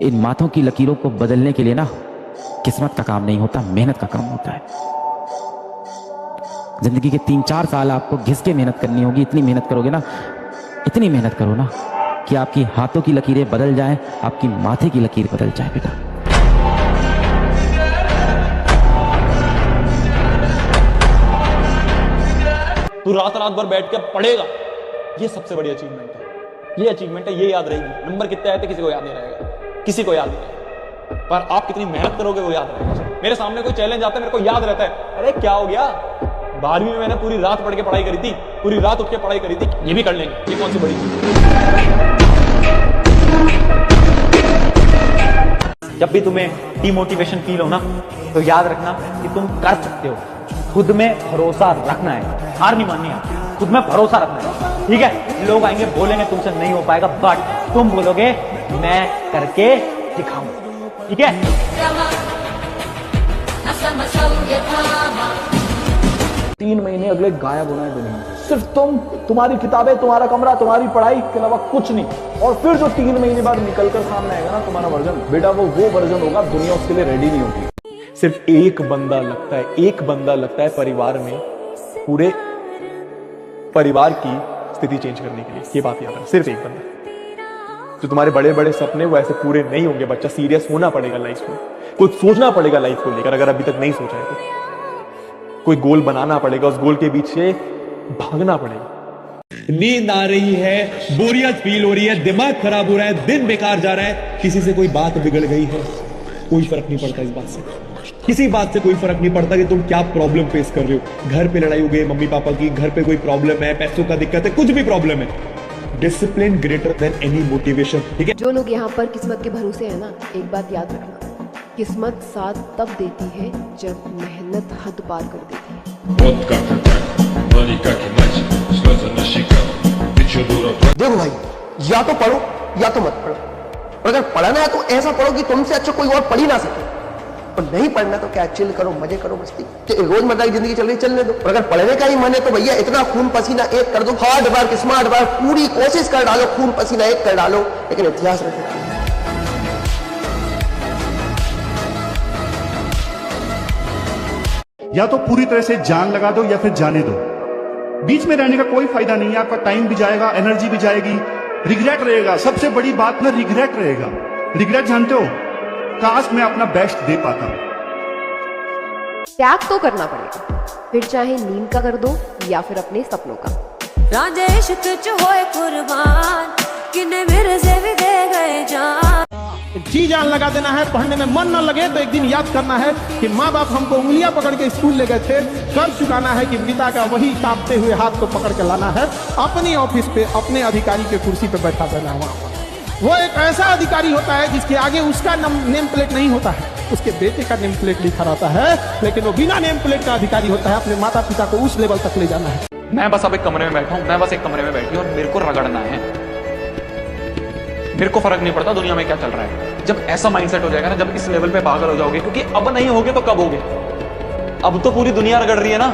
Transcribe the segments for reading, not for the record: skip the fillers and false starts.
इन माथों की लकीरों को बदलने के लिए ना किस्मत का काम नहीं होता, मेहनत का काम होता है। जिंदगी के 3-4 साल आपको घिस के मेहनत करनी होगी। इतनी मेहनत करोगे ना, इतनी मेहनत करो ना कि आपकी हाथों की लकीरें बदल जाएं, आपकी माथे की लकीर बदल जाए बेटा। तू रात रात भर बैठ के पढ़ेगा, ये सबसे बड़ी अचीवमेंट है। ये अचीवमेंट है, ये याद रहेगी। नंबर कितने आए थे किसी को याद नहीं रहेगा, किसी को याद नहीं रहेगा, पर आप कितनी मेहनत करोगे वो याद रहेगा। मेरे सामने कोई चैलेंज आता है, मेरे को याद रहता है, अरे क्या हो गया, 12वीं में मैंने पूरी रात पढ़ के पढ़ाई करी थी, पूरी रात उठ के पढ़ाई करी थी, ये भी कर लेंगे। ये कौन सी बड़ी जब भी तुम्हें डिमोटिवेशन फील हो ना, तो याद रखना कि तुम कर सकते हो। खुद में भरोसा रखना है, हार नहीं माननी है, खुद में भरोसा रखना है, ठीक है। लोग आएंगे बोलेंगे तुमसे नहीं हो पाएगा, बट तुम बोलोगे मैं करके दिखाऊंगा, ठीक है। 3 महीने अगले गायब होना है दुनिया में। सिर्फ तुम, तुम्हारी किताबें, तुम्हारा कमरा, तुम्हारी पढ़ाई के अलावा कुछ नहीं। और फिर जो 3 महीने बाद निकलकर सामने आएगा ना तुम्हारा वर्जन, बेटा वो वर्जन होगा, दुनिया उसके लिए रेडी नहीं होगी। सिर्फ एक बंदा लगता है, एक बंदा लगता है परिवार में पूरे परिवार की स्थिति चेंज करने के लिए। ये बात याद है, सिर्फ एक बंदा। जो तुम्हारे बड़े बड़े सपने वो ऐसे पूरे नहीं होंगे बच्चा, सीरियस होना पड़ेगा लाइफ में, कुछ सोचना पड़ेगा लाइफ को लेकर, अगर अभी तक नहीं सोचा है तो कोई गोल बनाना पड़ेगा, उस गोल के पीछे भागना पड़ेगा। नींद आ रही है, बोरियत फील हो रही है, दिमाग खराब हो रहा है, दिन बेकार जा रहा है, किसी से कोई बात बिगड़ गई है, कोई फर्क नहीं पड़ता इस बात से, किसी बात से कोई फर्क नहीं पड़ता कि तुम क्या प्रॉब्लम फेस कर रहे हो। घर पे लड़ाई हो गई मम्मी पापा की, घर पे कोई प्रॉब्लम है, पैसों का दिक्कत है, कुछ भी प्रॉब्लम है, discipline greater than any motivation, ठीक है। जो लोग यहाँ पर किस्मत के भरोसे है ना, एक बात याद रखना, किस्मत साथ तब देती है जब मेहनत हद पार कर देती है। देखो भाई, या तो पढ़ो या तो मत पढ़ो, और अगर पढ़ना है तो ऐसा पढ़ो कि तुमसे अच्छा कोई और पढ़ ही ना सके, और नहीं पढ़ना तो क्या, चिल करो, मजे करो, मस्ती, रोजमर्रा की जिंदगी चल रही चलने दो। और अगर पढ़ने का ही मन है तो भैया इतना खून पसीना एक कर दो, हार्ड वर्क, स्मार्ट वर्क, पूरी कोशिश कर डालो, खून पसीना एक कर डालो, लेकिन इतिहास रखो। या तो पूरी तरह से जान लगा दो या फिर जाने दो। बीच में रहने का कोई फायदा नहीं है, आपका टाइम भी जाएगा, एनर्जी भी जाएगी, रिग्रेट रहेगा। सबसे बड़ी बात ना रिग्रेट रहेगा। रिग्रेट जानते हो, काश मैं अपना बेस्ट दे पाता। त्याग तो करना पड़ेगा, फिर चाहे नींद का कर दो या फिर अपने सपनों का। राजेश तुझ होए कुर्बान, किने मेरे से भी दे गए जान। जी जान लगा देना है। पढ़ने में मन न लगे तो एक दिन याद करना है कि माँ बाप हमको उंगलियां पकड़ के स्कूल ले गए थे। कर चुकाना है कि पिता का वही कांपते हुए हाथ को पकड़ के लाना है, अपनी ऑफिस पे अपने अधिकारी के कुर्सी पे बैठा देना है। वो एक ऐसा अधिकारी होता है जिसके आगे उसका नेम प्लेट नहीं होता है, उसके बेटे का नेम प्लेट लिखा रहता है, लेकिन वो बिना नेम प्लेट का अधिकारी होता है। अपने माता पिता को उस लेवल तक ले जाना है। मैं बस अब एक कमरे में बैठा हूं, मैं बस एक कमरे में बैठी हूं और मेरे को रगड़ना है। मेरे को फर्क नहीं पड़ता दुनिया में क्या चल रहा है। जब ऐसा माइंडसेट हो जाएगा ना, जब इस लेवल पे पागल हो जाओगे, क्योंकि अब नहीं होगे तो कब होगे। अब तो पूरी दुनिया रगड़ रही है ना।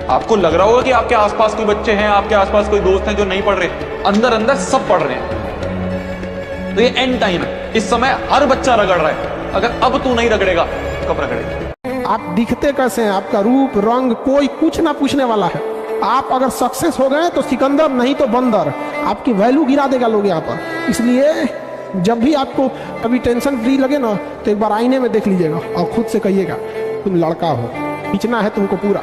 आपको लग रहा होगा कि आपके आसपास कोई बच्चे हैं, आपके आसपास कोई दोस्त हैं जो नहीं पढ़ रहे, अंदर अंदर सब पढ़ रहे हैं। तो ये एंड टाइम है, इस समय हर बच्चा रगड़ रहा है। अगर अब तू नहीं रगड़ेगा कब रगड़ेगा। आप दिखते कैसे हैं, आपका रूप रंग कोई कुछ ना पूछने वाला है। आप अगर सक्सेस हो गए तो सिकंदर, नहीं तो बंदर। आपकी वैल्यू गिरा देगा लोग यहाँ पर। इसलिए जब भी आपको कभी टेंशन फ्री लगे ना, तो एक बार आईने में देख लीजिएगा और खुद से कहिएगा तुम लड़का हो, खींचना है तुमको पूरा।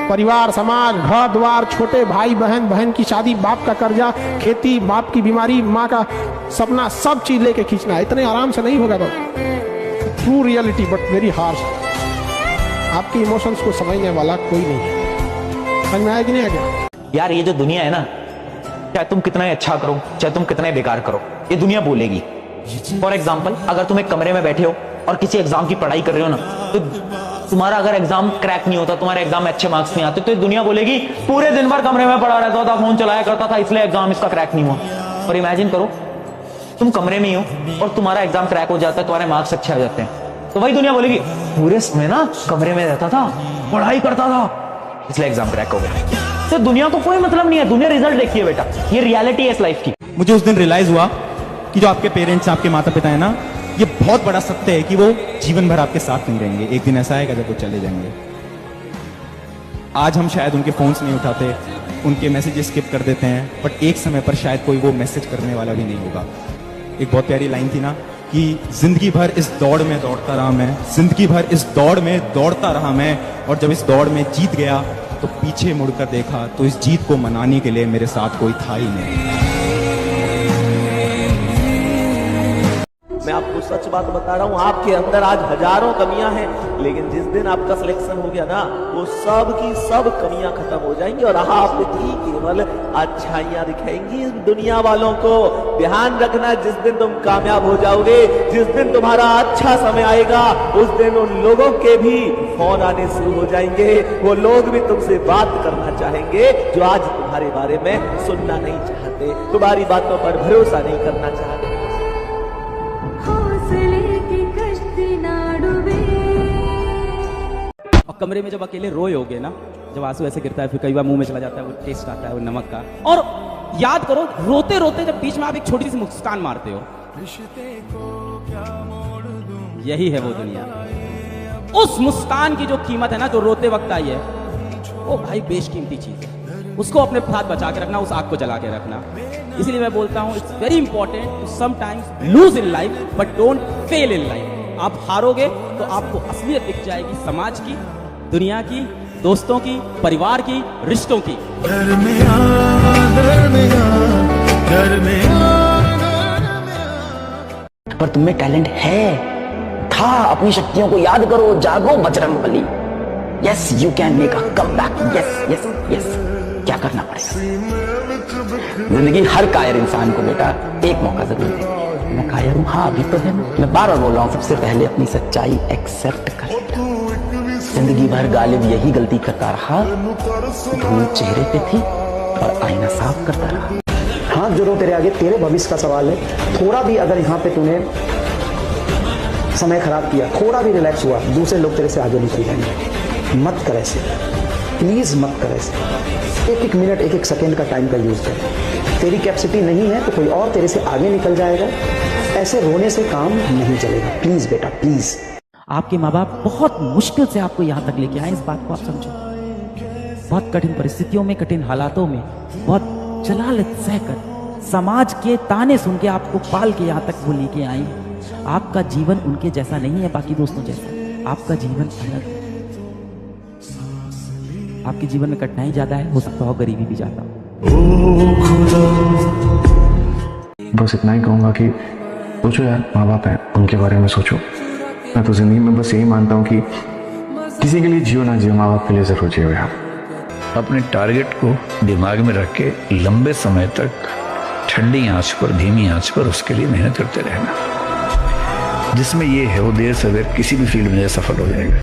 परिवार, समाज, घर द्वार, छोटे भाई बहन, बहन की शादी, बाप का कर्जा, खेती, बाप की बीमारी, माँ का सपना, सब चीज लेके खींचना है। इतने आराम से नहीं होगा। True reality but very harsh. आपके इमोशंस को समझने वाला कोई नहीं है। समझ में आया कि नहीं आया? यार ये जो दुनिया है ना, चाहे तुम कितना ही अच्छा करो, चाहे तुम कितना ही बेकार करो, ये दुनिया बोलेगी। फॉर एग्जाम्पल, अगर तुम एक कमरे में बैठे हो और किसी एग्जाम की पढ़ाई कर रहे हो ना, तो तुम्हारा अगर एग्जाम क्रैक नहीं होता, तुम्हारे एग्जाम में अच्छे मार्क्स नहीं आते, तो ये दुनिया बोलेगी पूरे दिन भर कमरे में पड़ा रहता था, फोन चलाया करता था, इसलिए एग्जाम इसका क्रैक नहीं हुआ। और इमेजिन करो तुम कमरे में ही हो और तुम्हारा एग्जाम क्रैक हो जाता है, तुम्हारे मार्क्स अच्छे आ जाते हैं, तो वही दुनिया बोलेगी पूरे समय ना कमरे में रहता था, पढ़ाई करता था, इसलिए एग्जाम क्रैक हो गया। तो दुनिया को कोई मतलब नहीं है, दुनिया रिजल्ट देखी है बेटा, ये रियलिटी है इस लाइफ की। मुझे उस दिन रियलाइज हुआ कि जो आपके पेरेंट्स, आपके माता पिता है ना, ये बहुत बड़ा सत्य है कि वो जीवन भर आपके साथ नहीं रहेंगे। एक दिन ऐसा आएगा जब वो चले जाएंगे। आज हम शायद उनके फोन्स नहीं उठाते, उनके मैसेजेस स्किप कर देते हैं, बट एक समय पर शायद कोई वो मैसेज करने वाला भी नहीं होगा। एक बहुत प्यारी लाइन थी ना कि जिंदगी भर इस दौड़ में दौड़ता रहा मैं, जिंदगी भर इस दौड़ में दौड़ता रहा मैं, और जब इस दौड़ में जीत गया तो पीछे मुड़कर देखा तो इस जीत को मनाने के लिए मेरे साथ कोई था ही नहीं। मैं आपको सच बात बता रहा हूं, आपके अंदर आज हजारों कमियां हैं, लेकिन जिस दिन आपका सिलेक्शन हो गया ना, वो सब की सब कमियां खत्म हो जाएंगी और आपकी केवल अच्छाइयां दिखाएंगी दुनिया वालों को। ध्यान रखना, जिस दिन तुम कामयाब हो जाओगे, जिस दिन तुम्हारा अच्छा समय आएगा, उस दिन उन लोगों के भी फोन आने शुरू हो जाएंगे। वो लोग भी तुमसे बात करना चाहेंगे जो आज तुम्हारे बारे में सुनना नहीं चाहते, तुम्हारी बातों पर भरोसा नहीं करना चाहते। और कमरे में जब अकेले रोए होगे ना, जब आंसू ऐसे गिरता है, फिर कई बार मुंह में चला जाता है, वो टेस्ट आता है वो नमक का, और याद करो रोते रोते जब बीच में आप एक छोटी सी मुस्कान मारते हो, यही है वो दुनिया। उस मुस्कान की जो कीमत है ना, जो रोते वक्त आई है, वो भाई बेशकीमती चीज है। उसको अपने साथ बचा के रखना, उस आग को जला के रखना। इसलिए मैं बोलता हूं, it's very important to sometimes lose in life but don't fail in life. आप हारोगे तो आपको असलियत दिख जाएगी, समाज की, दुनिया की, दोस्तों की, परिवार की, रिश्तों की। पर तुम में टैलेंट है, था। अपनी शक्तियों को याद करो, जागो Bajrangbali. Yes you can make a comeback. Yes yes yes. क्या करना पड़ेगा? जिंदगी हर कायर इंसान को बेटा एक मौका जरूर दे। मैं कायर हूं, हाँ अभी तो है। मैं बार बार बोल रहा हूं, सबसे पहले अपनी सच्चाई एक्सेप्ट कर। जिंदगी भर गालिब यही गलती करता रहा, धूल चेहरे पे थी और आईना साफ करता रहा। हाथ जोड़ो तेरे आगे, तेरे भविष्य का सवाल है। थोड़ा भी अगर यहाँ पे तूने समय खराब किया, थोड़ा भी रिलैक्स हुआ, दूसरे लोग तेरे से आगे निकल जाएंगे। मत कर ऐसे, प्लीज मत कर ऐसे। एक एक मिनट, एक एक सेकेंड का टाइम का यूज कर। तेरी कैपेसिटी नहीं है तो कोई और तेरे से आगे निकल जाएगा। ऐसे रोने से काम नहीं चलेगा। प्लीज बेटा प्लीज। आपके माँ बाप बहुत मुश्किल से आपको यहाँ तक लेके आए, इस बात को आप समझो। बहुत कठिन परिस्थितियों में, कठिन हालातों में, बहुत जलालत सहकर, समाज के ताने सुन के आपको पाल के यहाँ तक वो लेके आई। आपका जीवन उनके जैसा नहीं है, बाकी दोस्तों जैसा। आपका जीवन अलग है। आपके जीवन में कठिनाई ज्यादा है, हो सकता हो गरीबी भी ज्यादा हो। बस इतना ही कहूंगा कि सोचो यार, माँ बाप हैं, उनके बारे में सोचो। मैं तो जिंदगी में बस यही मानता हूँ कि किसी के लिए जियो ना जियो, माँ बाप के लिए जरूर जियो यार। अपने टारगेट को दिमाग में रख के लंबे समय तक ठंडी आंच पर, धीमी आंच पर उसके लिए मेहनत करते रहना। जिसमें ये है वो देर से देर किसी भी फील्ड में सफल हो जाएगा।